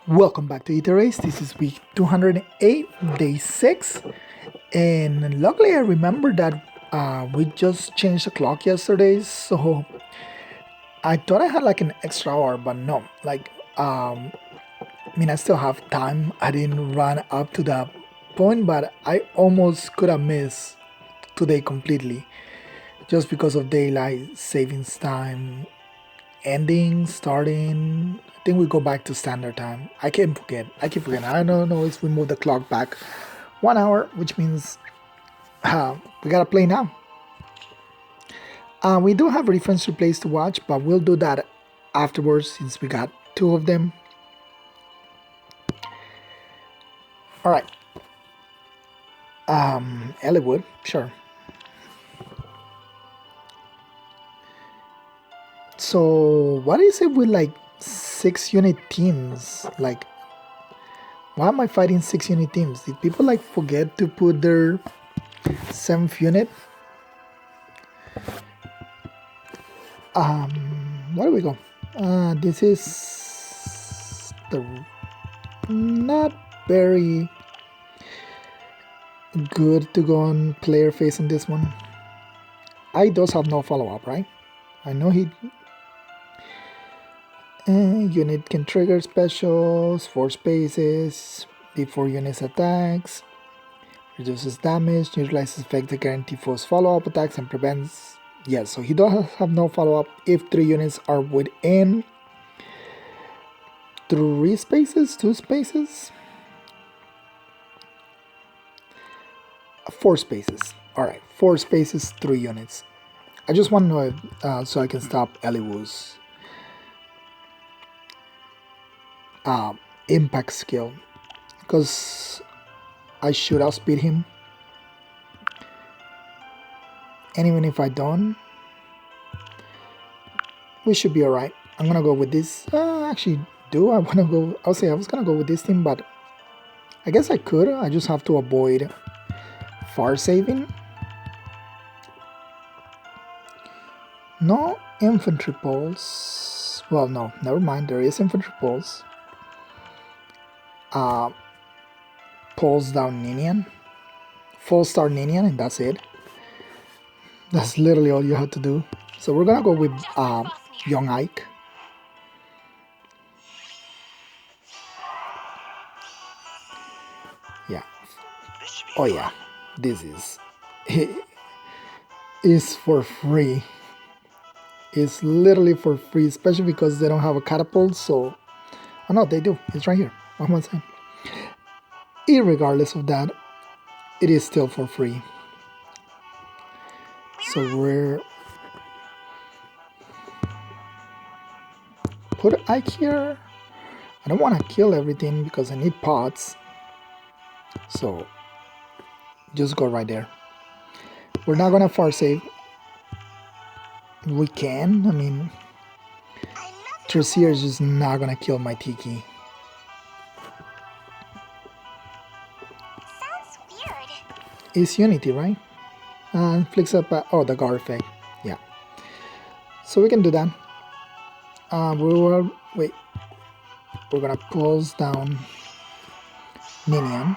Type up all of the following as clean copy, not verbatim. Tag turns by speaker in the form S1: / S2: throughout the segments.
S1: Welcome back to Aether. This is week 208, day 6. And luckily, I remember that we just changed the clock yesterday. So I thought I had like an extra hour, but no. I still have time. I didn't run up to that point, but I almost could have missed today completely just because of daylight savings time ending, starting. I think we go back to standard time. I can't forget. I keep forgetting. I don't know if we move the clock back 1 hour, which means we gotta play now. We do have reference replays to watch, but we'll do that afterwards since we got two of them. All right. Ellywood, sure. So what is it with like 6 unit teams? Like, why am I fighting 6 unit teams? Did people like forget to put their 7th unit? Where do we go? This is the not very good to go on player face on this one. I does have no follow-up, right? I know he unit can trigger specials, 4 spaces before units attacks, reduces damage, neutralizes effect to guarantee force follow-up attacks and prevents. Yes, so he does have no follow-up if 3 units are within 3 spaces, 2 spaces, 4 spaces. Alright, 4 spaces, 3 units. I just want to know if, so I can stop Eliwood's impact skill, because I should outspeed him. And even if I don't, we should be alright. I'm gonna go with this. Actually, do I want to go? I'll say I was gonna go with this team, but I guess I could. I just have to avoid far saving. No infantry pulse. Well, no, never mind. There is infantry pulse. Pulse down Ninian. Full star Ninian, and that's it. That's literally all you have to do. So we're gonna go with young Ike. Yeah. Oh yeah. This is for free. It's literally for free, especially because they don't have a catapult. So, oh no, they do. It's right here. On one side. Irregardless of that, it is still for free. So we're put Ike here. I don't want to kill everything because I need pots. So just go right there. We're not gonna far save. We can. I mean, Tertier is just not gonna kill my Tiki.
S2: Sounds weird.
S1: It's Unity, right? Flicks up. Oh, the guard effect. Yeah. So we can do that. We will wait. We're gonna pulse down Ninian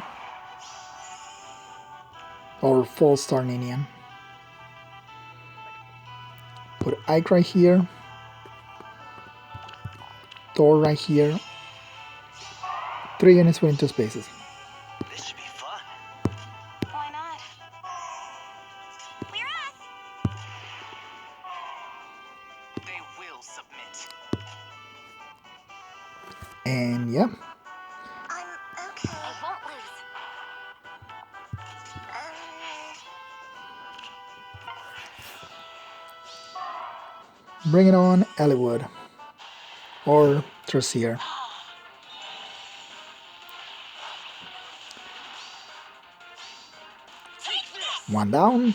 S1: or full star Ninian. Put Ike right here. Thor right here. 3 units within 2 spaces.
S3: This should be fun.
S2: Why not? We're us.
S3: They will submit.
S1: And yeah.
S2: I'm okay. I won't lose.
S1: Bring it on, Ellywood. Or Tertier.
S3: Take this!
S1: 1 down.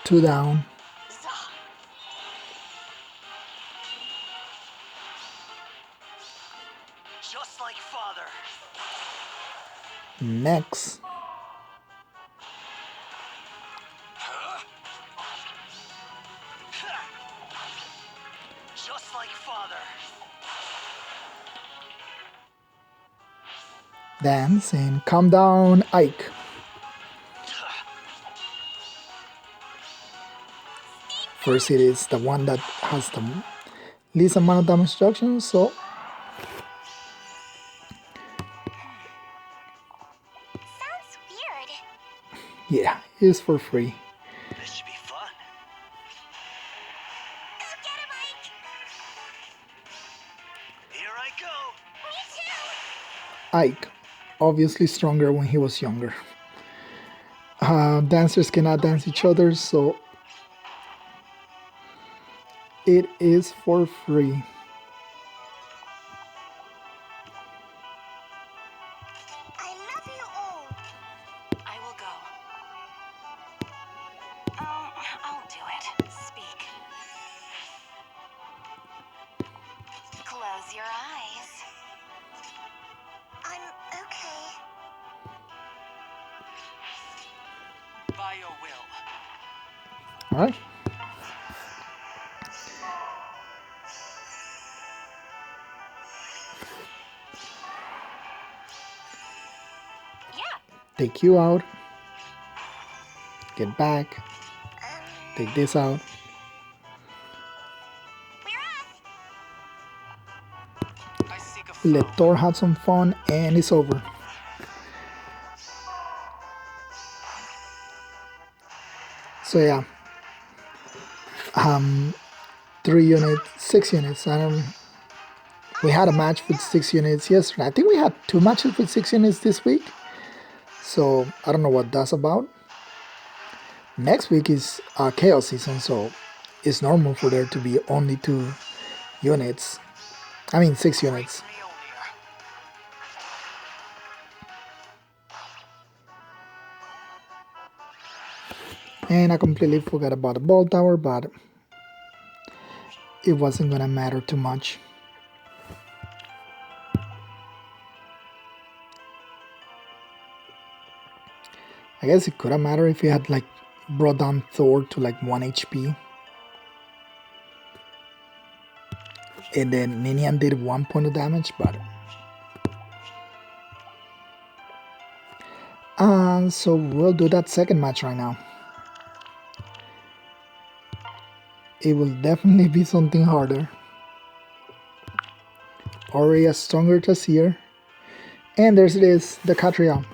S1: 2 down.
S3: Just like father.
S1: Next.
S3: Just like father.
S1: Dance and calm down, Ike. First, it is the one that has the least amount of damage reduction, so
S2: Sounds weird.
S1: yeah, it's for free.
S3: This should be fun.
S2: Go get him, Ike!
S3: Here I go.
S2: Me too!
S1: Ike, obviously stronger when he was younger. Dancers cannot dance each other, so it is for free.
S2: I love you all. I will go. I'll do it. Speak. Close your eyes. I'm okay.
S3: By your will.
S1: Alright.
S2: Yeah.
S1: Take you out. Get back.
S2: Um,
S1: Take this out.
S2: we're off.
S3: I seek a
S1: Let
S3: flow.
S1: Thor have some fun, and it's over. So yeah, 3 units, 6 units. We had a match with 6 units yesterday. I think we had 2 matches with 6 units this week. So I don't know what that's about. Next week is chaos season, so it's normal for there to be only 2 units. I mean 6 units.
S3: Mjolnir.
S1: And I completely forgot about the ball tower, but it wasn't gonna matter too much. I guess it could have mattered if he had like brought down Thor to like 1 HP. And then Ninian did 1 point of damage, but so we'll do that second match right now. It will definitely be something harder. Already a stronger Tasir. And there's it is, the Katria.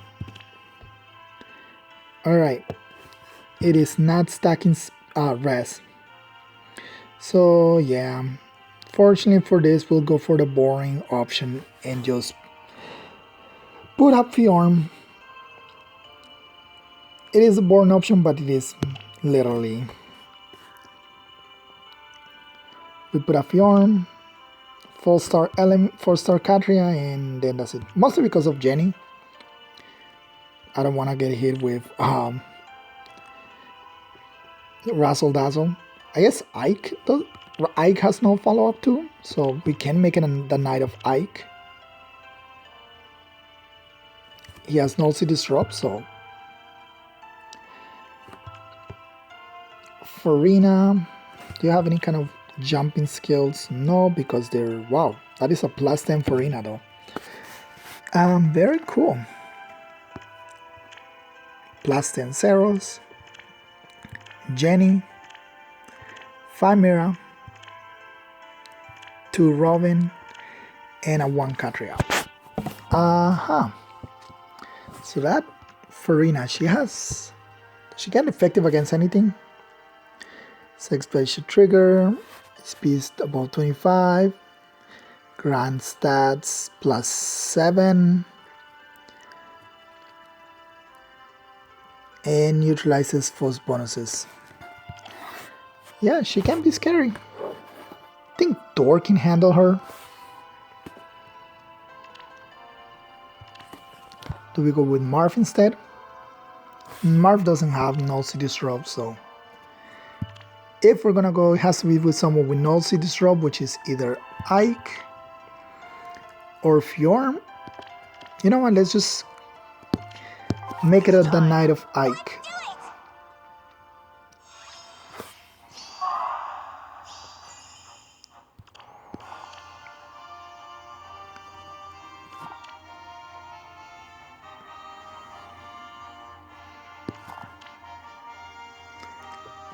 S1: Alright. It is not stacking res. So yeah. Fortunately for this, we'll go for the boring option and just put up Fjorm. It is a boring option, but it is literally. We put a Fjorm, 4-star element, 4-star Katria, and then that's it. Mostly because of Jenny. I don't want to get hit with Razzle Dazzle. I guess Ike has no follow-up too, so we can make it the Knight of Ike. He has no Disrupt, so Farina, do you have any kind of jumping skills? No, because they're wow. That is a +10 Farina though. Very cool. +10 Zeros, Jenny, 5 Mira, 2 Robin, and a 1 Katria. So that Farina, she can effective against anything. Sex play should trigger. Speed about 25. Grand stats +7. And neutralizes false bonuses. Yeah, she can be scary. I think Thor can handle her. Do we go with Marv instead? Marv doesn't have no Disrupt, so if we're gonna go, it has to be with someone with no Disrupt, which is either Ike or Fjorm. You know what? Let's just make it the Knight of Ike.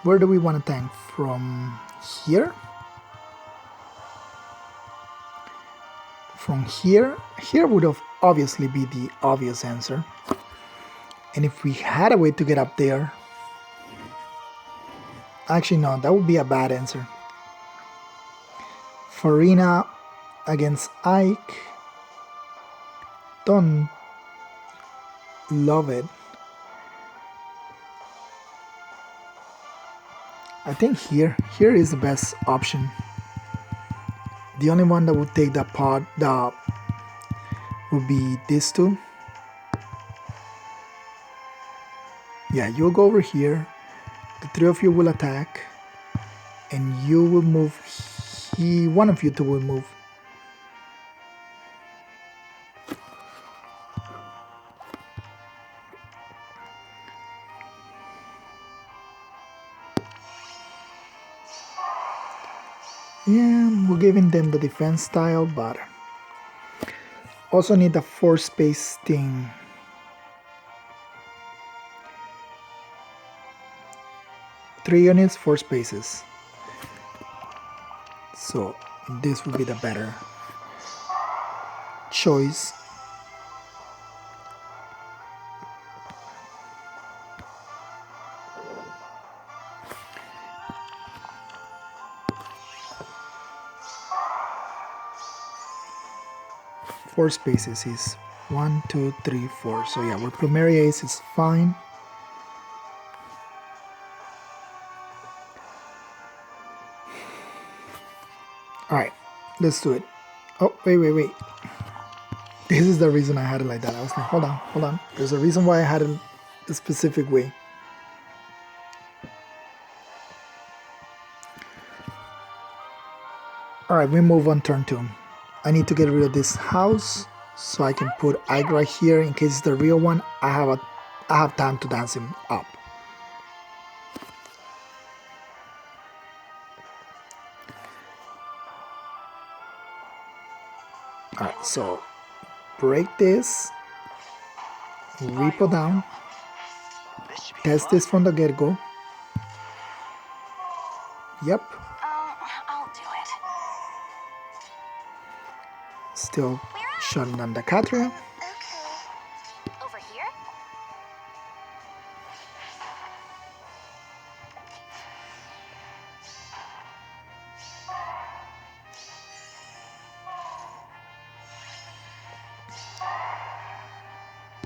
S1: Where do we want to tank? From here? From here? Here would have obviously be the obvious answer. And if we had a way to get up there... Actually, no, that would be a bad answer. Farina against Ike. Don't love it. I think here is the best option. The only one that would take that part that would be these two. Yeah, you'll go over here. The three of you will attack, and you will move. One of you two will move. Yeah, we're giving them the defense style, but also need a 4-space thing. Three units, 4 spaces. So this would be the better choice. Four spaces is 1, 2, 3, 4. So yeah, where Plumeria is fine. Alright, let's do it. Oh, wait. This is the reason I had it like that. I was like, hold on. There's a reason why I had it a specific way. Alright, we move on turn 2. I need to get rid of this house so I can put Ike right here in case it's the real one. I have time to dance him up. Alright, so break this, repo down, test this from the get-go. Yep.
S2: I'll do it.
S1: Still shutting down the Catria.
S2: Okay. Over here?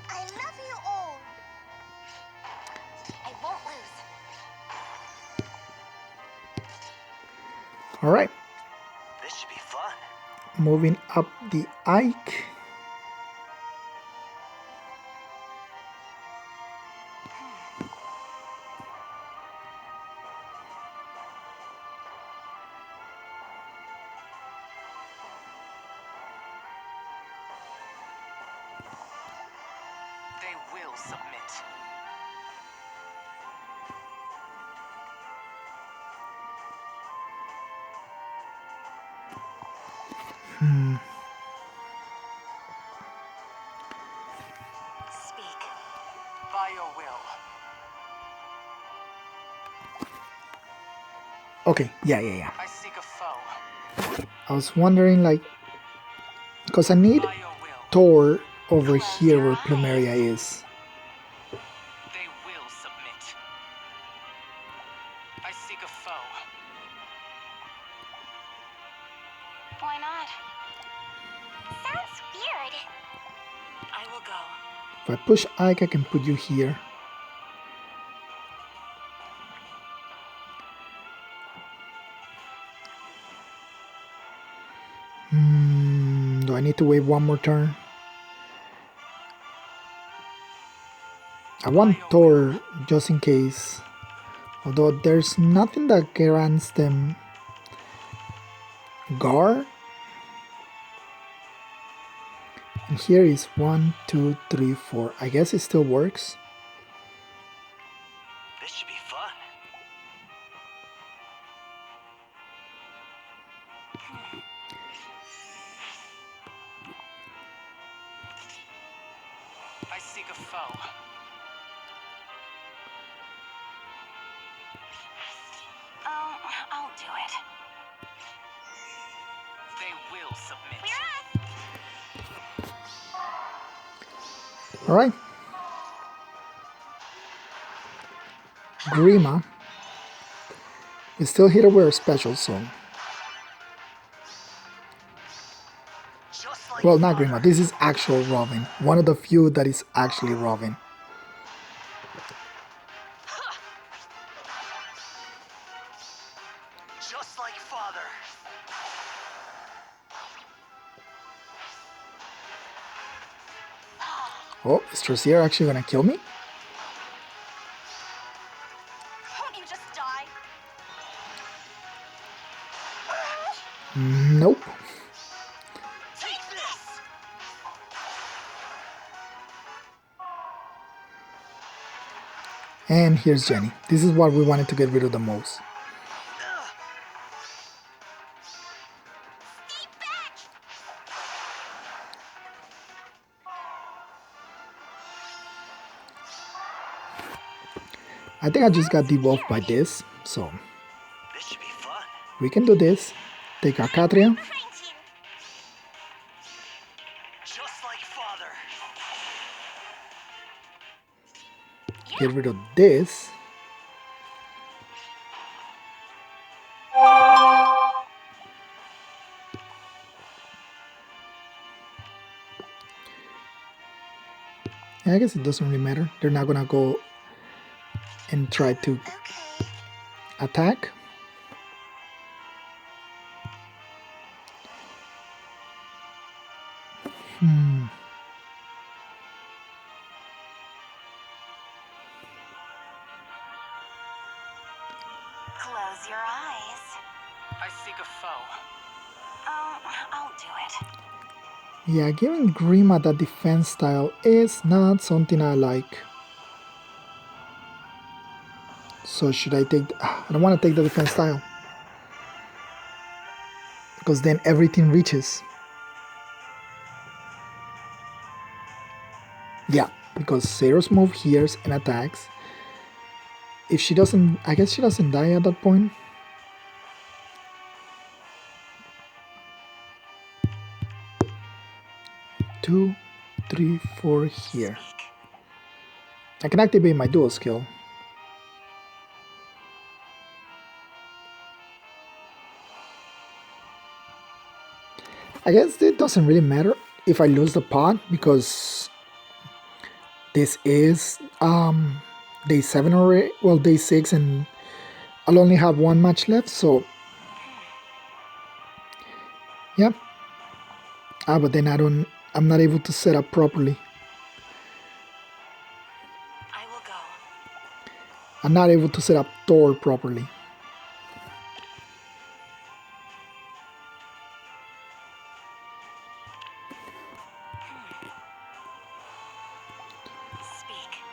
S2: I love you all. I won't lose.
S1: Alright,
S3: This should be fun.
S1: moving up the Ike.
S3: They will submit.
S2: Speak.
S3: By your will.
S1: Okay, yeah.
S3: I seek a foe.
S1: I was wondering, like, because I need
S3: By your will.
S1: Thor over here where Plumeria is.
S3: They will submit. I seek a foe.
S2: Why not? Sounds weird.
S3: I will go.
S1: If I push Ike, I can put you here. Do I need to wait one more turn? I want Thor just in case. Although there's nothing that grants them guard. And here is 1, 2, 3, 4. I guess it still works.
S3: This should be fun. I seek a foe. They will submit.
S2: We're
S1: Alright. Grima is still here to wear a special, so.
S3: Just like
S1: Well, not
S3: father.
S1: Grima, this is actual Robin. One of the few that is actually Robin.
S3: Just like father.
S1: Oh, is Tracier actually gonna kill me?
S2: Won't you just die?
S1: Nope.
S3: Take this!
S1: And here's Jenny. This is what we wanted to get rid of the most.
S2: Stay back!
S1: I think I just got debuffed by this, so
S3: This should be fun.
S1: we can do this. Take our Catria,
S2: Behind you.
S3: Just like father.
S1: get rid of this. Yeah, I guess it doesn't really matter. They're not gonna go and try to
S2: Okay.
S1: attack.
S2: Close your eyes.
S3: I seek a foe.
S2: I'll do it.
S1: Yeah, giving Grima that defense style is not something I like. So should I take... I don't want to take the defense style. Because then everything reaches. Yeah, because Zero's move hears and attacks. If she doesn't... I guess she doesn't die at that point. Two, three, four here.
S2: Speak.
S1: I can activate my dual skill. I guess it doesn't really matter if I lose the pot because this is day 7 already, well day 6, and I'll only have one match left, so yeah. But then I'm not able to set up properly.
S2: I will go.
S1: I'm not able to set up Thor properly.
S2: Speak.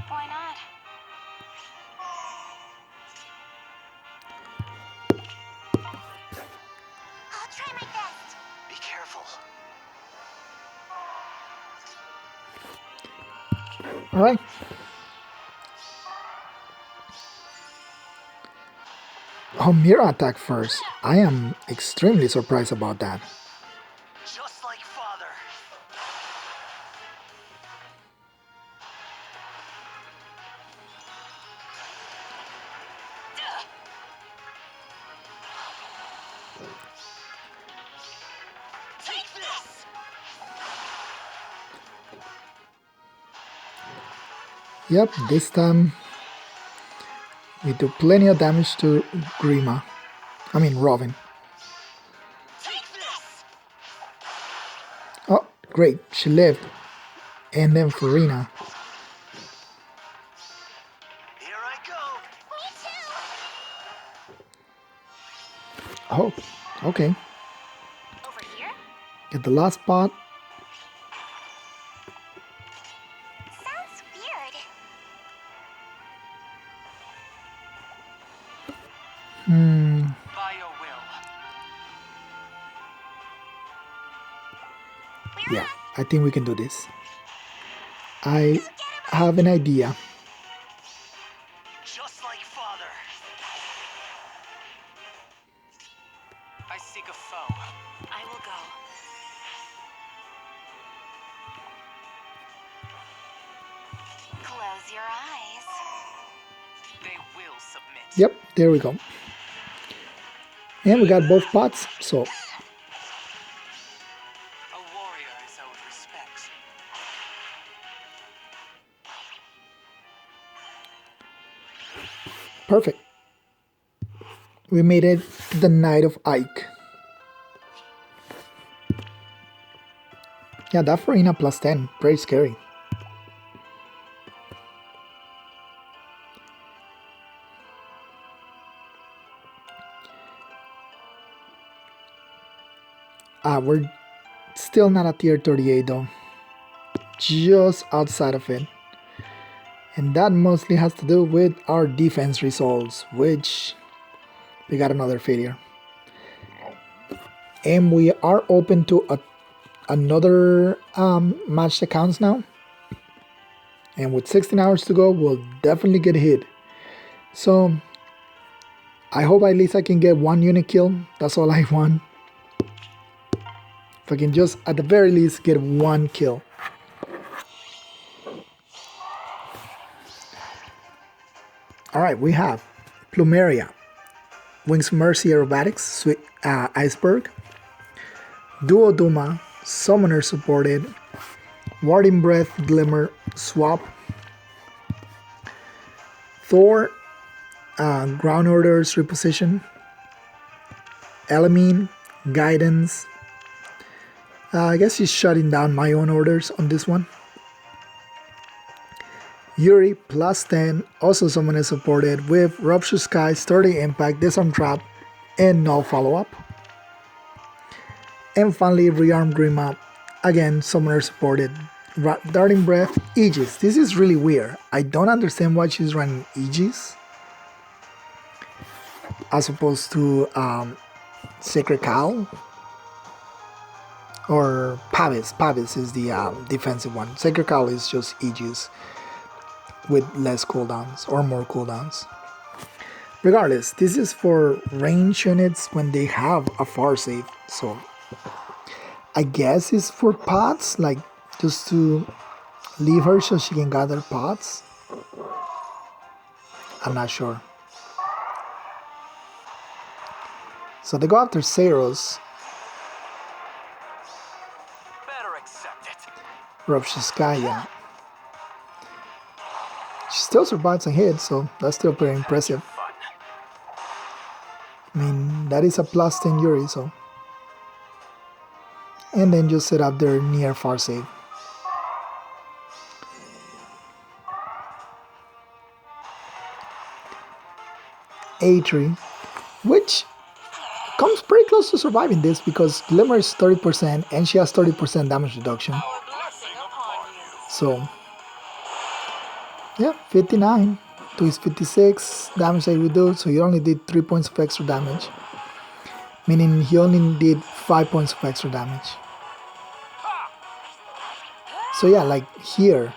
S2: Why not? I'll try my best.
S3: Be careful.
S1: Alright. Oh, Mira attack first. I am extremely surprised about that.
S3: Just like father. Take this!
S1: Yep, this time we do plenty of damage to Grima. I mean Robin.
S3: Take this!
S1: Oh, great, she lived. And then Farina.
S3: Here I go.
S2: Me too.
S1: Oh, okay.
S2: Over here?
S1: Get the last pot.
S2: Sounds weird.
S3: By your will.
S1: Yeah, I think we can do this. I
S2: Get him
S1: have an idea.
S3: Just like father. I seek a foe.
S2: I will go. Close your eyes.
S3: They will submit.
S1: Yep, there we go. And we got both pots, so
S3: A warrior is owed respect.
S1: perfect. We made it to the night of Ike. Yeah, that Farina plus 10, very scary. We're still not at tier 38 though. Just outside of it. And that mostly has to do with our defense results, which we got another failure. And we are open to another match that counts now. And with 16 hours to go, we'll definitely get hit. So I hope at least I can get one unit kill. That's all I want. If I can just, at the very least, get one kill. Alright, we have Plumeria, Wings Mercy Aerobatics, Iceberg, Duo Duma, Summoner Supported, Warding Breath, Glimmer, Swap, Thor, Ground Orders Reposition, Elamine, Guidance. I guess he's shutting down my own orders on this one. Yuri plus 10, also someone is supported with Rupture Sky, Sturdy Impact, Disarm Trap, and no follow-up. And finally, Rearm Grima, again, summoner supported. Darting Breath, Aegis. This is really weird. I don't understand why she's running Aegis as opposed to Sacred Cow or Pavis. Pavis is the defensive one. Sacred Cow is just Aegis with less cooldowns or more cooldowns. Regardless, this is for range units when they have a far save, so I guess it's for pots, like just to leave her so she can gather pots. I'm not sure. So they go after Saros.
S3: Better accept it.
S1: Rupture Sky, yeah. She still survives a hit, so that's still pretty impressive.
S3: Fun.
S1: I mean, that is a plus 10 Yuri, so. And then just set up their near far save. Aether, which comes pretty close to surviving this because Glimmer is 30% and she has 30% damage reduction. So, yeah, 59 to his 56 damage they reduced, so he only did 3 points of extra damage. Meaning he only did 5 points of extra damage. So yeah, like here,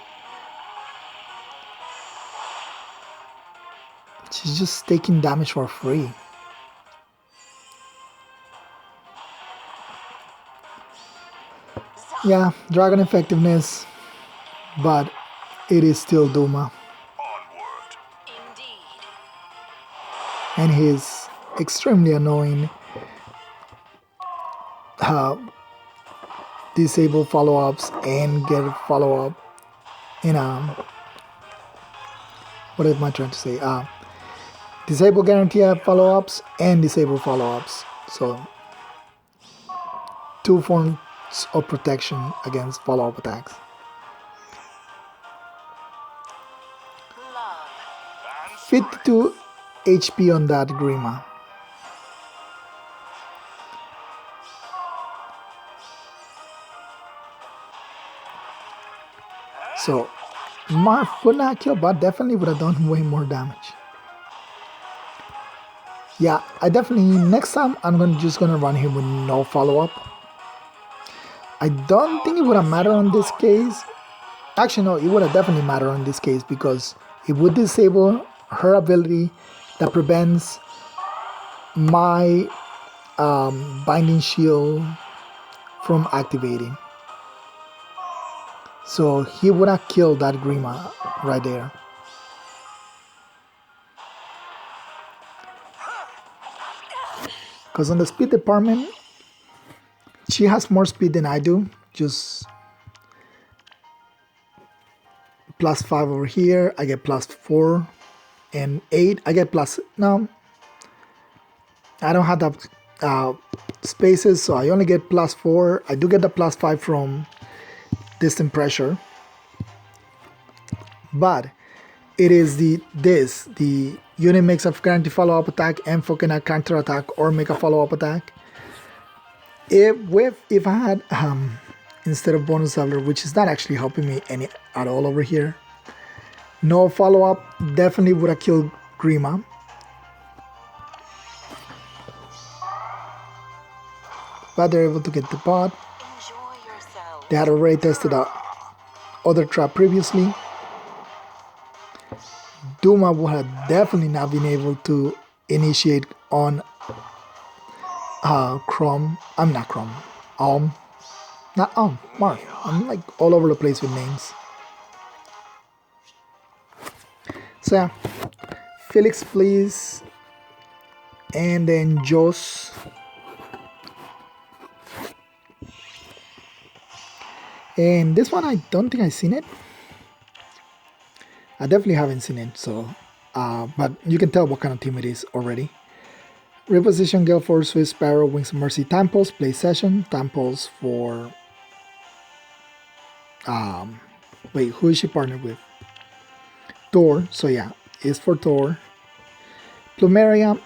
S1: she's just taking damage for free. Yeah, dragon effectiveness, but it is still Duma.
S2: Indeed.
S1: And he's extremely annoying. Disable follow-ups and get a follow-up in what am I trying to say? Disable guarantee follow-ups and disable follow-ups. So 2 forms of protection against follow-up attacks.
S2: Love.
S1: 52 HP on that Grima. So Marth would not kill, but definitely would have done way more damage. Yeah, I definitely, next time I'm just gonna run him with no follow-up. I don't think it would have mattered on this case Actually, no, it would have definitely mattered in this case because it would disable her ability that prevents my binding shield from activating. So he would have killed that Grima right there. Because on the speed department, she has more speed than I do. Just +5 over here. I get +4 and 8. I get plus. No, I don't have that spaces, so I only get +4. I do get the +5 from distant pressure, but it is the unit makes a guaranteed follow-up attack and fucking a counter attack or make a follow-up attack. If I had instead of bonus leveler, which is not actually helping me any at all over here, no follow-up definitely would have killed Grima. But they're able to get the bot. They had already tested out other trap previously. Duma would have definitely not been able to initiate on Chrome. I'm not Chrome. Not Marth. I'm like all over the place with names. So yeah, Felix, please, and then Jos. And this one, I don't think I've seen it. I definitely haven't seen it, so but you can tell what kind of team it is already. Reposition Gale Force with Sparrow, Wings of Mercy, Time Pulse, Play Session, Time Pulse for wait, who is she partnered with? Thor, so yeah, it's for Thor. Plumeria,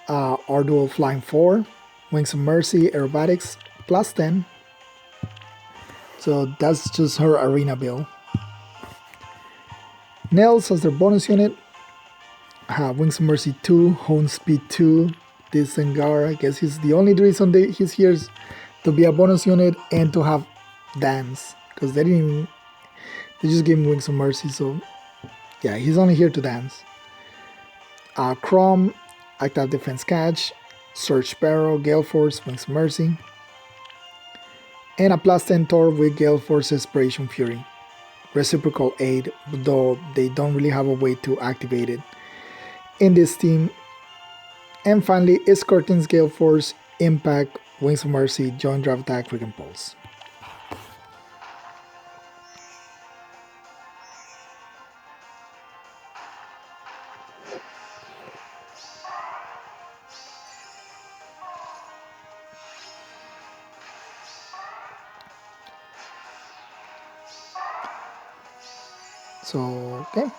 S1: our dual Flying 4, Wings of Mercy, Aerobatics, +10. So that's just her arena build. Nails as their bonus unit. Wings of Mercy 2, Hone Speed 2. This Zangar, I guess he's the only reason he's here is to be a bonus unit and to have dance. Because they just gave him Wings of Mercy, so yeah, he's only here to dance. Chrome, Active Defense Catch, Surge Sparrow, Gale Force, Wings of Mercy. And a +10 Thor with Gale Force Inspiration Fury. Reciprocal aid, though they don't really have a way to activate it in this team. And finally, Escorting's Gale Force, Impact, Wings of Mercy, Joint Drive Attack, Quick Impulse. So, okay.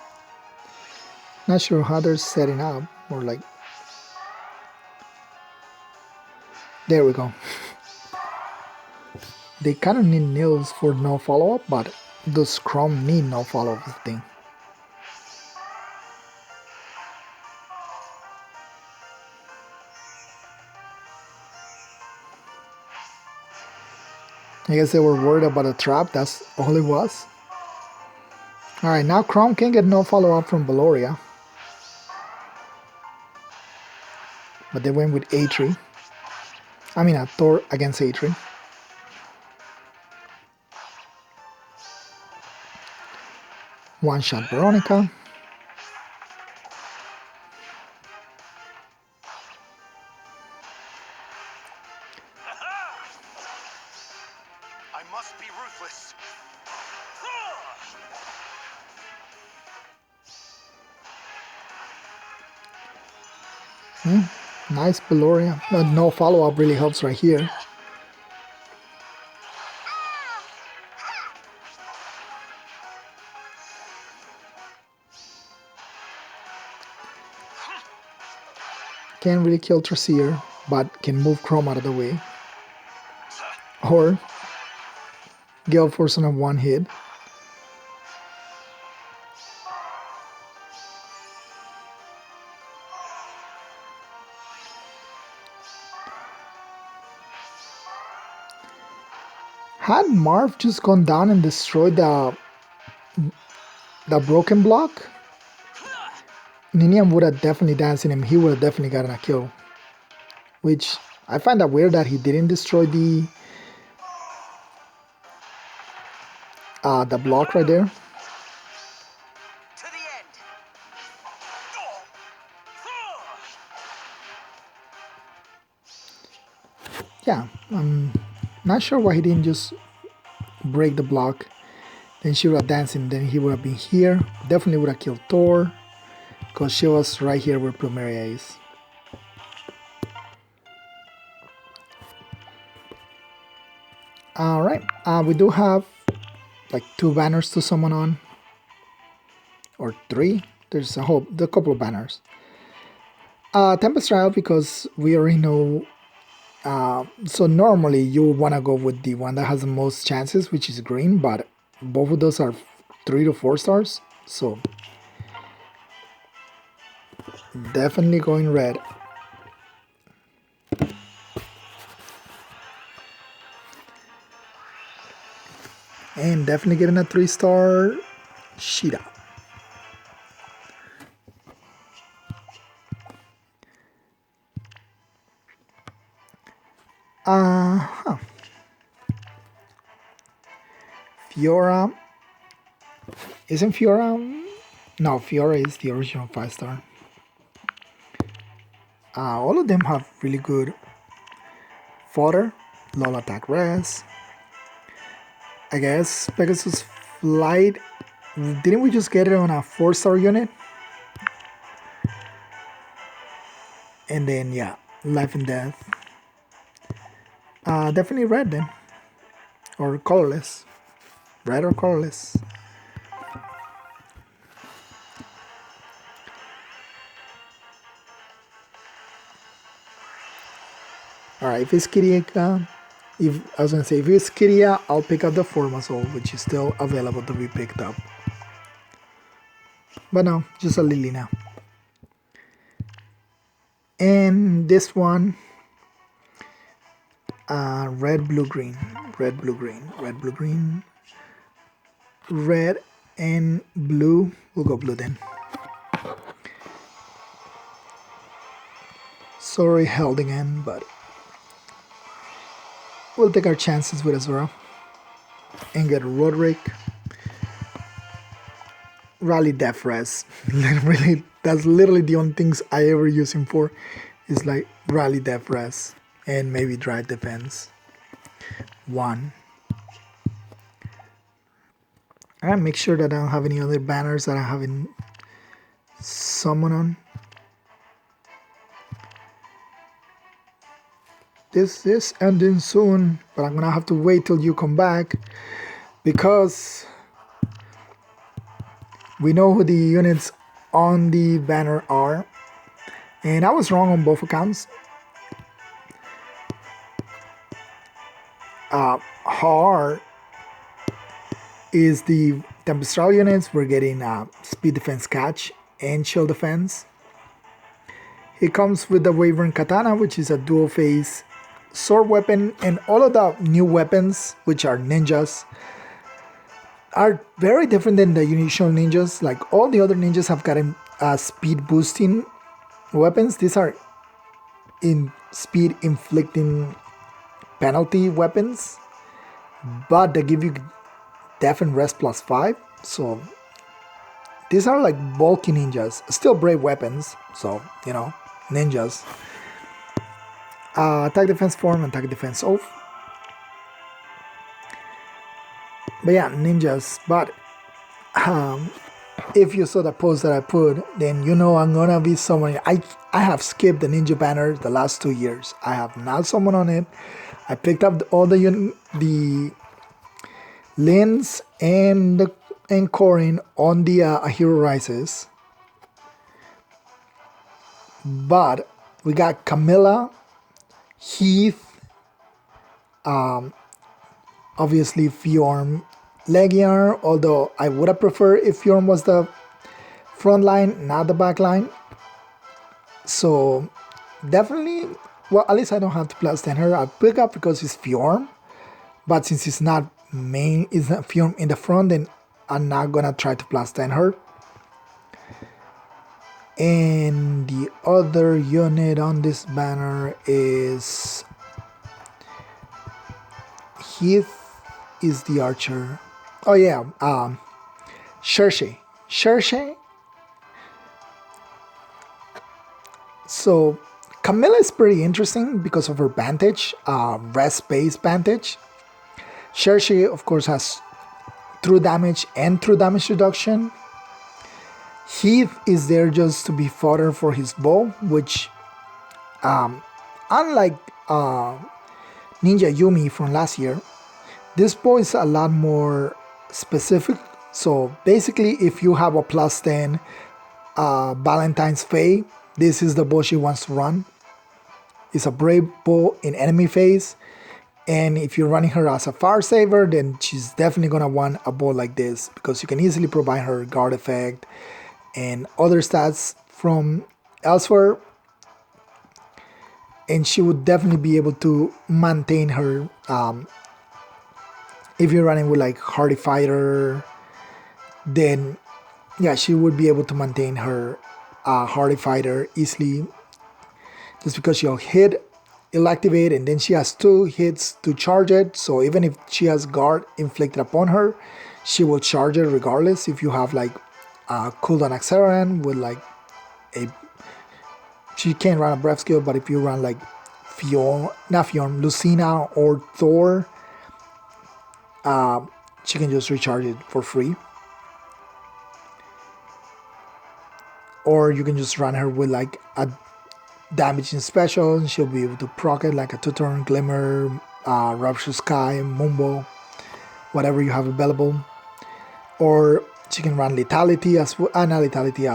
S1: Not sure how they're setting up, or like, there we go. They kind of need Nils for no follow-up, but the Scrum need no follow-up thing. I guess they were worried about a trap, that's all it was. Alright, now Chrome can get no follow-up from Valoria. But they went with A3. I mean, a Thor against A3. One shot Veronica.
S3: I must be ruthless.
S1: Nice Valoria. No follow-up really helps right here. Can't really kill Trasier, but can move Chrome out of the way. Or Gale Force on a one hit. Had Marv just gone down and destroyed the the broken block, Ninian would have definitely danced in him. He would have definitely gotten a kill. Which I find that weird that he didn't destroy the block right there.
S3: To the end.
S1: Yeah, I'm not sure why he didn't just break the block. Then she would have danced and then he would have been here. Definitely would have killed Thor. Because she was right here where Plumeria is. Alright, we do have like 2 banners to summon on. Or 3. There's a couple of banners. Tempest Trial because we already know. So normally you would want to go with the one that has the most chances, which is green, but both of those are 3 to 4 stars. So definitely going red. And definitely getting a 3-star Sheeta. Fiora. Isn't Fiora? No, Fiora is the original 5-star. All of them have really good fodder. Low attack res. I guess Pegasus Flight. Didn't we just get it on a 4-star unit? And then, yeah, Life and Death. Definitely red then. Or colorless. Red or colorless. Alright, if it's Kiria, if it's Kiria, I'll pick up the Formasol, which is still available to be picked up. But no, just a Lily now. And this one, red, blue, green, red, blue, green, red, blue, green, red, and blue. We'll go blue then. Sorry, held again, but we'll take our chances with Azura and get Roderick. Rally Def Res. Really, that's literally the only things I ever use him for. Is like Rally Def Res and maybe Drive Defense. 1. Alright, make sure that I don't have any other banners that I haven't summoned on. This is ending soon, but I'm gonna have to wait till you come back because we know who the units on the banner are. And I was wrong on both accounts. Hard is the Tempestral units. We're getting Speed Defense Catch and Shield Defense. It comes with the Wyvern Katana, which is a dual phase sword weapon, and all of the new weapons, which are ninjas, are very different than the usual ninjas. Like all the other ninjas have gotten speed boosting weapons. These are in speed inflicting penalty weapons, but they give you def and rest +5. So these are like bulky ninjas, still brave weapons. So you know, ninjas. Attack defense form, attack defense oath. But yeah, ninjas. But if you saw the post that I put, then you know I'm gonna be summoning. I have skipped the ninja banner the last 2 years. I have not summoned on it. I picked up all the Lins and Corin on the Hero Rises. But we got Camilla, Heath, obviously Fjorm, Legiar, although I would have preferred if Fjorm was the front line, not the back line. So definitely, well, at least I don't have to plus 10 her. I'll pick up because it's Fjorm, but since it's not main, it's not Fjorm in the front, then I'm not gonna try to plus 10 her. And the other unit on this banner is Heath is the archer. Oh yeah, Shershay. Shershay. So Camilla is pretty interesting because of her vantage, rest-based vantage. Shershay, of course, has true damage and true damage reduction. Heath is there just to be fodder for his bow, which, unlike Ninja Yumi from last year, this bow is a lot more specific. So basically, if you have a plus 10 Valentine's Fae, this is the bow she wants to run. It's a brave bow in enemy phase. And if you're running her as a fire saver, then she's definitely gonna want a bow like this because you can easily provide her guard effect and other stats from elsewhere, and she would definitely be able to maintain her. If you're running with like hardy fighter, then yeah, she would be able to maintain her hardy fighter easily, just because she'll hit, it'll activate, and then she has 2 hits to charge it. So even if she has guard inflicted upon her, she will charge it regardless. If you have like cooldown accelerant with like she can't run a breath skill, but if you run like Lucina or Thor, she can just recharge it for free. Or you can just run her with like a damaging special, and she'll be able to proc it like a 2-turn Glimmer, Rupture Sky, Mumbo, whatever you have available. Or she can run Lethality as well, not Lethality,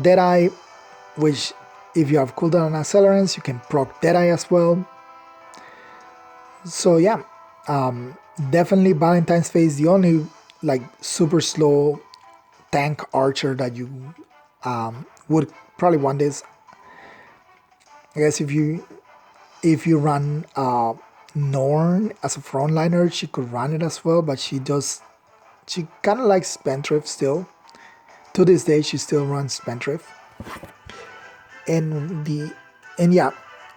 S1: Deadeye, which if you have cooldown accelerants, you can proc Deadeye as well. So yeah, definitely Valentine's Fae is the only like super slow tank archer that you would probably want this. I guess if you run Norn as a frontliner, she could run it as well, but she kind of likes Spendthrift still. To this day, she still runs Spendthrift. And yeah,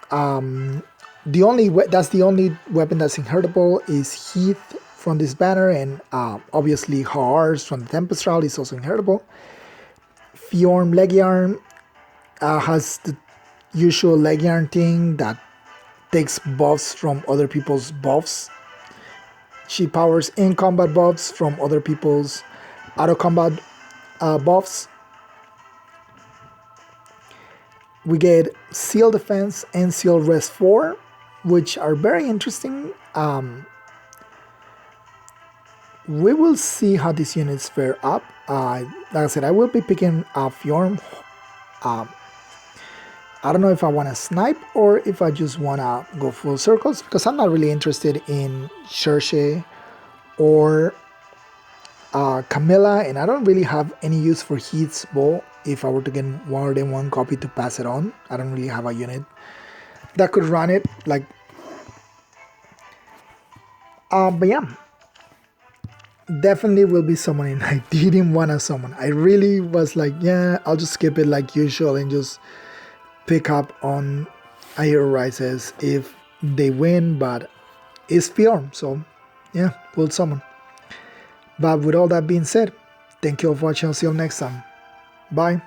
S1: that's the only weapon that's inheritable is Heath from this banner, and obviously Haars from the Tempest Route is also inheritable. Fjorm Legiarm has the usual Legiarm thing that takes buffs from other people's buffs. She powers in combat buffs from other people's auto combat buffs. We get Seal Defense and Seal Rest 4, which are very interesting. We will see how these units fare up. Like I said, I will be picking Fjorm. I don't know if I want to snipe or if I just want to go full circles, because I'm not really interested in Shershay or Camilla, and I don't really have any use for Heath's bow. If I were to get more than one copy to pass it on, I don't really have a unit that could run it. Like, but yeah, definitely will be summoning. I didn't want to summon. I really was like, yeah, I'll just skip it like usual and just pick up on A Hero Rises if they win, but it's Fjorm, so yeah, we'll summon. But with all that being said, thank you all for watching. I'll see you next time. Bye.